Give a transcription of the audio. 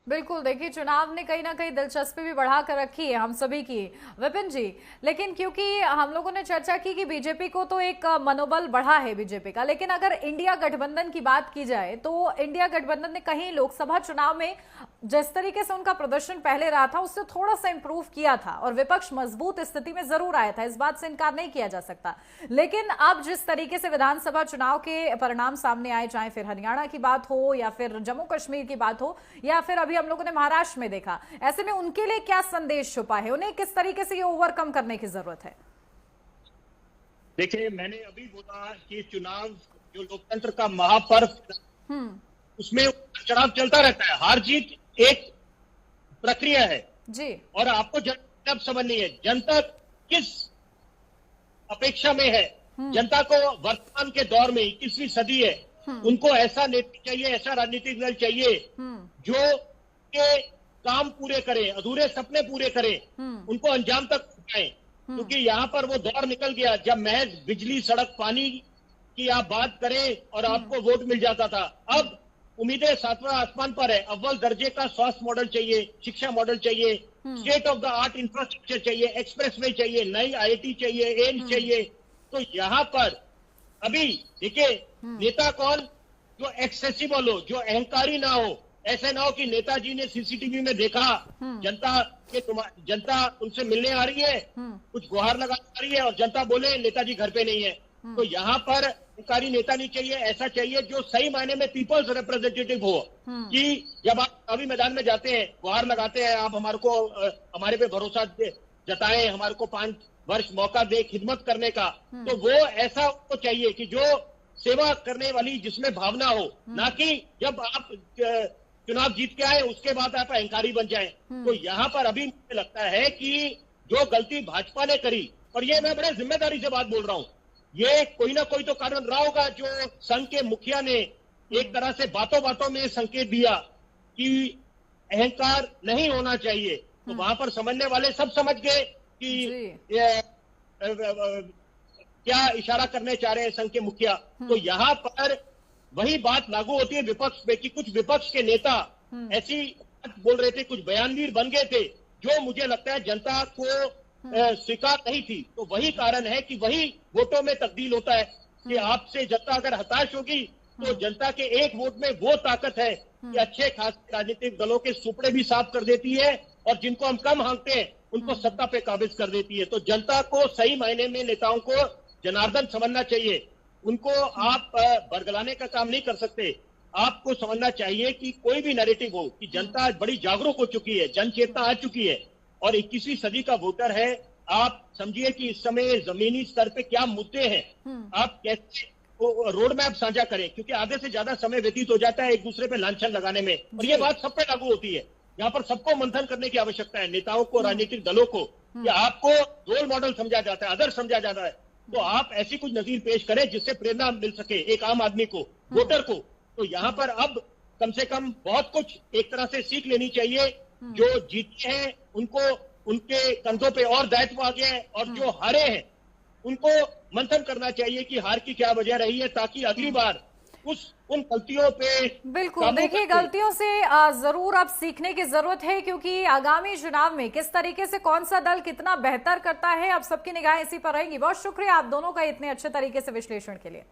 बिल्कुल, देखिए चुनाव ने कहीं ना कहीं दिलचस्पी भी बढ़ा कर रखी है हम सभी की, विपिन जी। लेकिन क्योंकि हम लोगों ने चर्चा की कि बीजेपी को तो एक मनोबल बढ़ा है बीजेपी का, लेकिन अगर इंडिया गठबंधन की बात की जाए तो इंडिया गठबंधन ने कहीं लोकसभा चुनाव में जिस तरीके से उनका प्रदर्शन पहले रहा था उससे थोड़ा सा इंप्रूव किया था और विपक्ष मजबूत स्थिति में जरूर आया था, इस बात से इनकार नहीं किया जा सकता। लेकिन अब जिस तरीके से विधानसभा चुनाव के परिणाम सामने आए, चाहे फिर हरियाणा की बात हो या फिर जम्मू कश्मीर की बात हो या फिर अभी हम लोगों ने महाराष्ट्र में देखा, ऐसे में उनके लिए क्या संदेश छुपा है, उन्हें किस तरीके से ये ओवरकम करने की जरूरत है? देखिए, मैंने अभी बोला कि चुनाव जो लोकतंत्र का महापर्व, हम्म। उसमें चढ़ाव चलता रहता है। हार जीत एक प्रक्रिया है जी। और आपको जनता अब समझनी है जनता किस अपेक्षा में है। जनता को वर्तमान के दौर में 21वीं सदी है, उनको ऐसा नेता चाहिए, ऐसा राजनीतिक दल चाहिए जो के काम पूरे करे, अधूरे सपने पूरे करे, उनको अंजाम तक पहुंचाए। क्योंकि यहाँ पर वो दौर निकल गया जब महज बिजली सड़क पानी की आप बात करें और आपको वोट मिल जाता था। अब उम्मीदें सातवां आसमान पर है। अव्वल दर्जे का स्वास्थ्य मॉडल चाहिए, शिक्षा मॉडल चाहिए, state of the art infrastructure चाहिए, एक्सप्रेसवे चाहिए, नई आईआईटी चाहिए, एम्स चाहिए। तो यहाँ पर अभी देखिए, नेता कौन जो एक्सेसिबल हो, जो अहंकारी ना हो। ऐसे ना हो कि नेताजी ने सीसीटीवी में देखा जनता उनसे मिलने आ रही है, कुछ गुहार लगा रही है और जनता बोले नेताजी घर पे नहीं है। तो यहाँ पर अहंकारी नेता नहीं चाहिए, ऐसा चाहिए जो सही मायने में पीपल्स रिप्रेजेंटेटिव हो। कि जब आप चुनावी मैदान में जाते हैं, गुहार लगाते हैं, आप हमारे पे भरोसा जताएं, हमारे को 5 वर्ष मौका दे खिदमत करने का, तो वो ऐसा को चाहिए कि जो सेवा करने वाली, जिसमें भावना हो, ना कि जब आप चुनाव जीत के आए उसके बाद आप अहंकारी बन जाएं। तो यहाँ पर अभी मुझे लगता है कि जो गलती भाजपा ने करी, और ये मैं बड़े जिम्मेदारी से बात बोल रहा हूं, ये कोई ना कोई तो कारण रहा होगा जो संघ के मुखिया ने एक तरह से बातों बातों में संकेत दिया कि अहंकार नहीं होना चाहिए। तो वहां पर समझने वाले सब समझ गए कि क्या इशारा करने चाह रहे हैं संघ के मुखिया। तो यहाँ पर वही बात लागू होती है विपक्ष पे कि कुछ विपक्ष के नेता ऐसी बात बोल रहे थे, कुछ बयानवीर बन गए थे, जो मुझे लगता है जनता को स्वीकार नहीं थी। तो वही कारण है कि वही वोटों में तब्दील होता है कि आपसे जनता अगर हताश होगी तो जनता के एक वोट में वो ताकत है कि अच्छे खास राजनीतिक दलों के सुपड़े भी साफ कर देती है और जिनको हम कम हाँकते हैं उनको सत्ता पे काबिज कर देती है। तो जनता को सही मायने में नेताओं को जनार्दन समझना चाहिए। उनको आप बरगलाने का काम नहीं कर सकते। आपको समझना चाहिए कि कोई भी नैरेटिव हो कि जनता बड़ी जागरूक हो चुकी है, जन चेतना आ चुकी है और 21वीं सदी का वोटर है। आप समझिए कि इस समय जमीनी स्तर पे क्या मुद्दे हैं, आप कैसे रोड मैप साझा करें, क्योंकि आधे से ज्यादा समय व्यतीत हो जाता है एक दूसरे पे लांछन लगाने में, और ये बात सब पे लागू होती है। यहाँ पर सबको मंथन करने की आवश्यकता है, नेताओं को, राजनीतिक दलों को, कि आपको रोल मॉडल समझा जाता है, आदर्श समझा जाता है, तो आप ऐसी कुछ नजीर पेश करें जिससे प्रेरणा मिल सके एक आम आदमी को, वोटर को। तो यहाँ पर अब कम से कम बहुत कुछ एक तरह से सीख लेनी चाहिए। जो जीते हैं उनको उनके कंधों पे और दायित्व आ गया है, और जो हारे हैं उनको मंथन करना चाहिए कि हार की क्या वजह रही है, ताकि अगली बार उन गलतियों पे बिल्कुल, देखिए गलतियों से जरूर अब सीखने की जरूरत है, क्योंकि आगामी चुनाव में किस तरीके से कौन सा दल कितना बेहतर करता है, अब सबकी निगाहें इसी पर रहेंगी। बहुत शुक्रिया आप दोनों का इतने अच्छे तरीके से विश्लेषण के लिए।